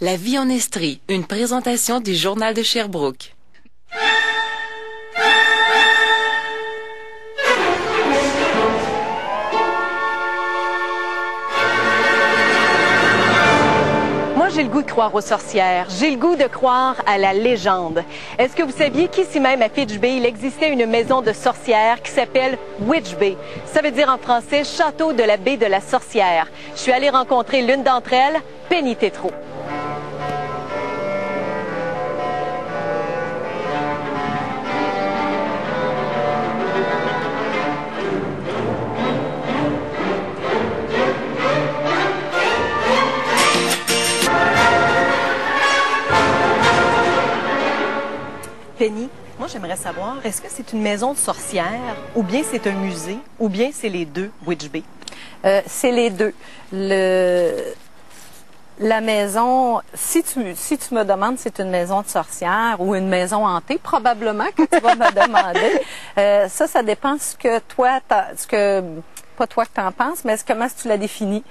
La vie en Estrie, une présentation du Journal de Sherbrooke. Moi, j'ai le goût de croire aux sorcières. J'ai le goût de croire à la légende. Est-ce que vous saviez qu'ici même à Fitch Bay, il existait une maison de sorcières qui s'appelle Witch Bay? Ça veut dire en français Château de la baie de la sorcière. Je suis allée rencontrer l'une d'entre elles, Penny Tétrault. Penny, moi j'aimerais savoir, est-ce que c'est une maison de sorcières, ou bien c'est un musée, ou bien c'est les deux, Witch Bay? C'est les deux. La maison, si tu me demandes si c'est une maison de sorcière ou une maison hantée, probablement que tu vas me demander. Ça dépend ce que toi, pas toi que tu en penses, mais comment tu l'as défini.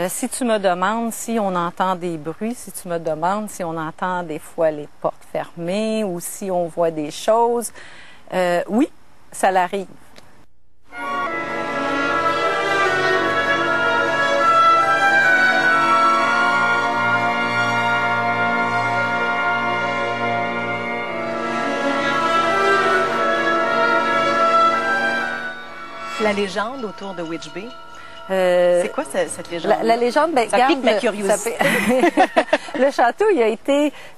Si tu me demandes si on entend des bruits, si tu me demandes si on entend des fois les portes fermées ou si on voit des choses, oui, ça l'arrive. La légende autour de Witch Bay, c'est quoi cette légende? La légende, ben, ça pique ma curiosité. Le château,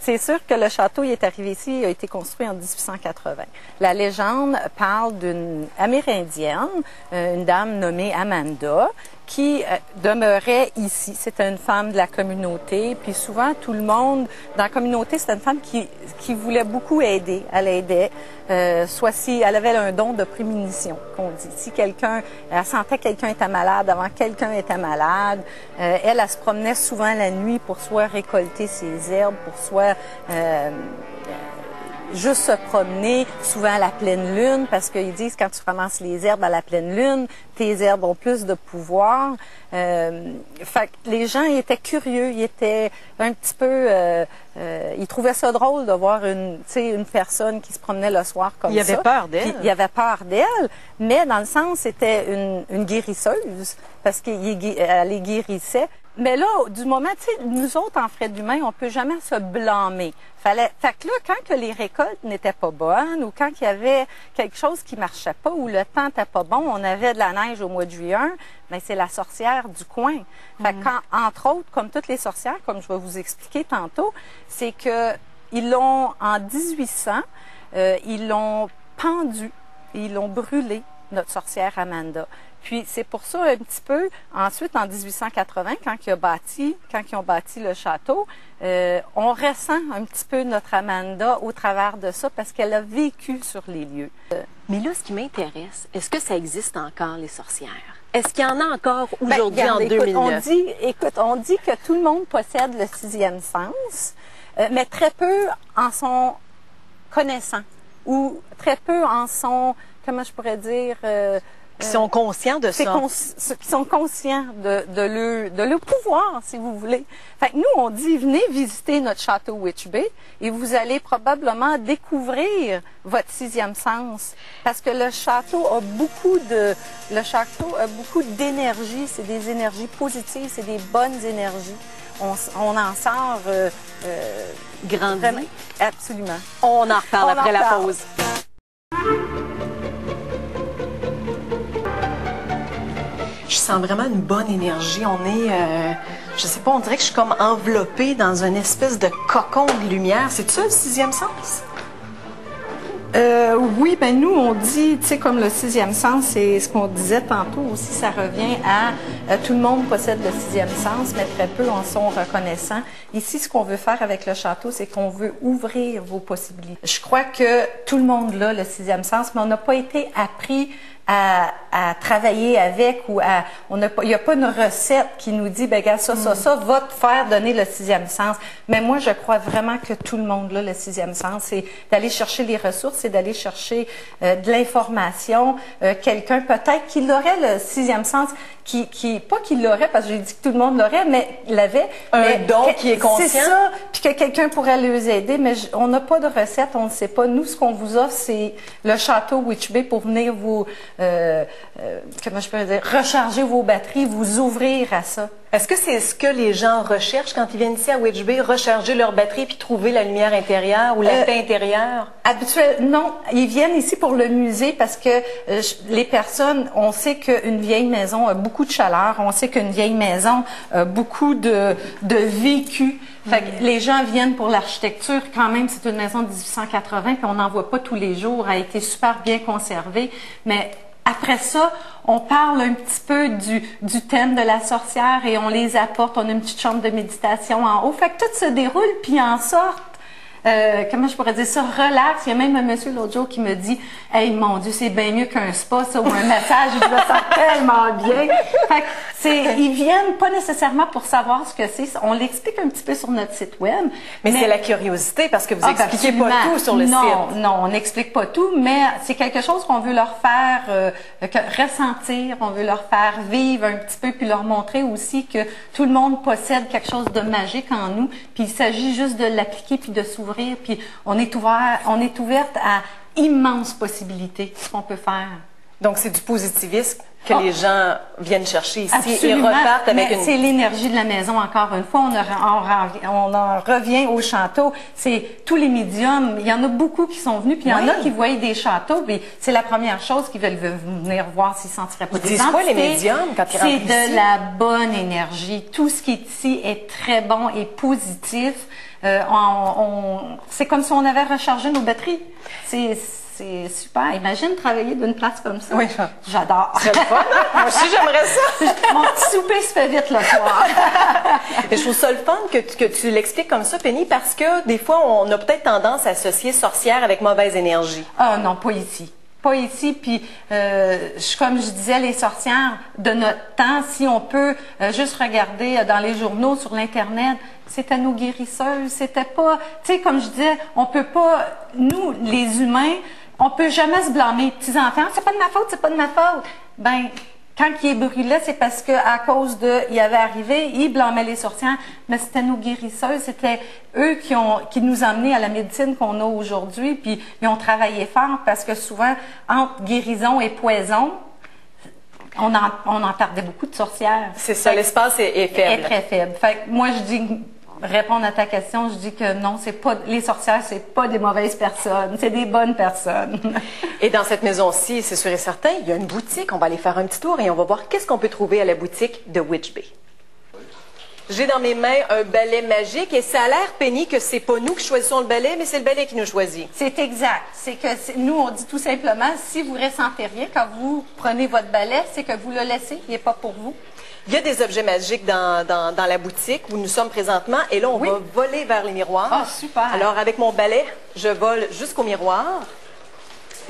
c'est sûr que le château, il est arrivé ici, il a été construit en 1880. La légende parle d'une Amérindienne, une dame nommée Amanda, qui demeurait ici. C'était une femme de la communauté, puis souvent tout le monde dans la communauté, c'était une femme qui voulait beaucoup aider. Elle aidait, soit si elle avait un don de prémonition, qu'on dit. Si elle sentait que quelqu'un était malade, avant que quelqu'un était malade, elle se promenait souvent la nuit pour soit récolter ses herbes, pour soit juste se promener, souvent à la pleine lune, parce qu'ils disent quand tu ramasses les herbes à la pleine lune, tes herbes ont plus de pouvoir. Fait que les gens étaient curieux, ils étaient un petit peu, ils trouvaient ça drôle de voir une personne qui se promenait le soir comme ça. Il avait peur d'elle. Il avait peur d'elle, mais dans le sens c'était une guérisseuse parce qu'elle les guérissait. Mais là, du moment, tu sais, nous autres, en frais d'humain, on peut jamais se blâmer. Fait que là, quand que les récoltes n'étaient pas bonnes ou quand il y avait quelque chose qui marchait pas ou le temps n'était pas bon, on avait de la neige au mois de juillet, mais c'est la sorcière du coin. Fait que entre autres, comme toutes les sorcières, comme je vais vous expliquer tantôt, c'est que ils l'ont, en 1800, ils l'ont pendue, ils l'ont brûlée, notre sorcière Amanda. Puis c'est pour ça un petit peu, ensuite en 1880, quand ils ont bâti le château, on ressent un petit peu notre Amanda au travers de ça parce qu'elle a vécu sur les lieux. Mais là, ce qui m'intéresse, est-ce que ça existe encore, les sorcières? Est-ce qu'il y en a encore aujourd'hui, en 2009? On dit que tout le monde possède le sixième sens, mais très peu en sont connaissants ou très peu en sont, comment je pourrais dire... qui sont conscients de ça. Qui sont conscients de leur pouvoir, si vous voulez. Fait que nous, on dit, venez visiter notre château Witch Bay et vous allez probablement découvrir votre sixième sens. Parce que le château a beaucoup d'énergie. C'est des énergies positives, c'est des bonnes énergies. On en sort grandi. Vraiment, absolument. On en reparle après la pause. Je sens vraiment une bonne énergie. On est, je sais pas, on dirait que je suis comme enveloppée dans une espèce de cocon de lumière. C'est ça le sixième sens? Oui, ben nous, on dit, tu sais, comme le sixième sens, c'est ce qu'on disait tantôt aussi, ça revient à tout le monde possède le sixième sens, mais très peu en sont reconnaissants. Ici, ce qu'on veut faire avec le château, c'est qu'on veut ouvrir vos possibilités. Je crois que tout le monde l'a, le sixième sens, mais on n'a pas été appris à travailler avec ou à, il n'y a pas une recette qui nous dit, ben, regarde, ça va te faire donner le sixième sens. Mais moi, je crois vraiment que tout le monde a le sixième sens. C'est d'aller chercher les ressources, c'est d'aller chercher de l'information. Quelqu'un peut-être qui aurait le sixième sens, pas qu'il l'aurait, parce que j'ai dit que tout le monde l'aurait, mais l'avait. Un don qui est conscient. C'est ça, puis que quelqu'un pourrait les aider, mais on n'a pas de recette, on ne sait pas. Nous, ce qu'on vous offre, c'est le château Witch Bay pour venir vous, comment je peux dire, recharger vos batteries, vous ouvrir à ça. Est-ce que c'est ce que les gens recherchent quand ils viennent ici à Witch Bay, recharger leur batterie puis trouver la lumière intérieure ou la paix intérieure? Non, ils viennent ici pour le musée parce que les personnes, on sait qu'une vieille maison a beaucoup de chaleur, on sait qu'une vieille maison a beaucoup de vécu. Fait que les gens viennent pour l'architecture. Quand même, c'est une maison de 1880 puis on n'en voit pas tous les jours. Elle a été super bien conservée, mais après ça, on parle un petit peu du thème de la sorcière et on les apporte. On a une petite chambre de méditation en haut. Fait que tout se déroule puis en sorte. Comment je pourrais dire ça, relax. Il y a même un monsieur l'autre jour qui me dit, hey, mon Dieu, c'est bien mieux qu'un spa, ça, ou un massage. Je me sens tellement bien. Fait que ils viennent pas nécessairement pour savoir ce que c'est. On l'explique un petit peu sur notre site web. Mais c'est la curiosité parce que vous expliquez pas tout sur le site. Non, on n'explique pas tout, mais c'est quelque chose qu'on veut leur faire ressentir. On veut leur faire vivre un petit peu puis leur montrer aussi que tout le monde possède quelque chose de magique en nous. Puis il s'agit juste de l'appliquer puis de s'ouvrir. Puis on est ouverte à immenses possibilités, ce qu'on peut faire. Donc, c'est du positivisme que les gens viennent chercher ici. Absolument. Et repartent avec C'est l'énergie de la maison, encore une fois. On en revient au château. C'est tous les médiums. Il y en a beaucoup qui sont venus, puis il y en a qui voyaient des châteaux, puis c'est la première chose qu'ils veulent venir voir s'ils ne sentiraient pas des entités. Quoi, les médiums, quand ils rentrent ici? C'est de la bonne énergie. Tout ce qui est ici est très bon et positif. C'est comme si on avait rechargé nos batteries. C'est super. Imagine travailler d'une place comme ça. Oui, j'adore. C'est le fun. Moi aussi, j'aimerais ça. Mon petit souper se fait vite le soir. Et je trouve ça le fun que tu l'expliques comme ça, Penny, parce que des fois, on a peut-être tendance à associer sorcière avec mauvaise énergie. Ah non, pas ici. Pas ici, puis comme je disais, les sorcières de notre temps, si on peut juste regarder dans les journaux, sur l'Internet, c'était nos guérisseuses, c'était pas, tu sais, comme je disais, on peut pas, nous, les humains, on peut jamais se blâmer. Les petits-enfants, c'est pas de ma faute, c'est pas de ma faute. Ben, quand il brûlait, c'est parce que à cause il avait arrivé, ils blâmaient les sorcières, mais c'était nos guérisseuses, c'était eux qui nous amenaient à la médecine qu'on a aujourd'hui, puis ils ont travaillé fort parce que souvent, entre guérison et poison, on en perdait beaucoup de sorcières. C'est ça, l'espace est faible. Est très faible. Fait que moi, je dis, répondre à ta question, je dis que non, c'est pas, les sorcières, c'est pas des mauvaises personnes, c'est des bonnes personnes. Et dans cette maison-ci, c'est sûr et certain, il y a une boutique. On va aller faire un petit tour et on va voir qu'est-ce qu'on peut trouver à la boutique de Witch Bay. J'ai dans mes mains un balai magique et ça a l'air, Penny, que c'est pas nous qui choisissons le balai, mais c'est le balai qui nous choisit. C'est exact. C'est que nous, on dit tout simplement, si vous ressentez rien quand vous prenez votre balai, c'est que vous le laissez, il n'est pas pour vous. Il y a des objets magiques dans la boutique où nous sommes présentement et là, on va voler vers les miroirs. Ah, super. Alors, avec mon balai, je vole jusqu'au miroir.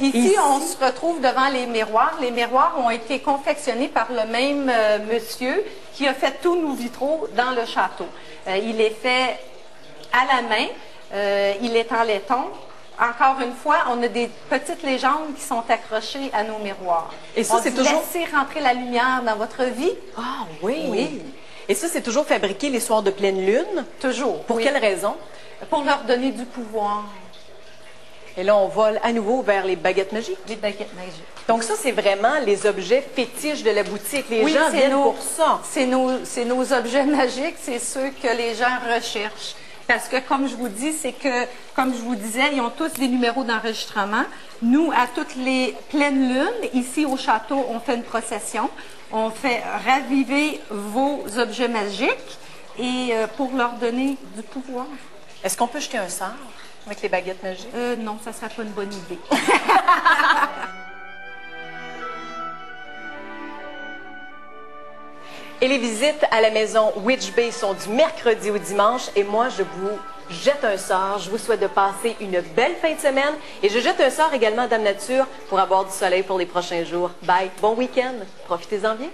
Ici, on se retrouve devant les miroirs. Les miroirs ont été confectionnés par le même monsieur qui a fait tous nos vitraux dans le château. Il est fait à la main, il est en laiton. Encore une fois, on a des petites légendes qui sont accrochées à nos miroirs. Et ça, c'est toujours... Laissez rentrer la lumière dans votre vie. Ah oui! Et ça, c'est toujours fabriqué les soirs de pleine lune? Toujours. Pour quelle raison? Pour leur donner du pouvoir. Et là, on vole à nouveau vers les baguettes magiques. Les baguettes magiques. Donc ça, c'est vraiment les objets fétiches de la boutique. Les gens viennent pour ça. C'est nos objets magiques, c'est ceux que les gens recherchent. Parce que, comme je vous dis, c'est que, comme je vous disais, ils ont tous des numéros d'enregistrement. Nous, à toutes les pleines lunes, ici au château, on fait une procession. On fait raviver vos objets magiques et pour leur donner du pouvoir. Est-ce qu'on peut jeter un sort avec les baguettes magiques? Non, ça ne serait pas une bonne idée. Et les visites à la maison Witch Bay sont du mercredi au dimanche. Et moi, je vous jette un sort. Je vous souhaite de passer une belle fin de semaine et je jette un sort également à Dame Nature pour avoir du soleil pour les prochains jours. Bye, bon week-end, profitez-en bien.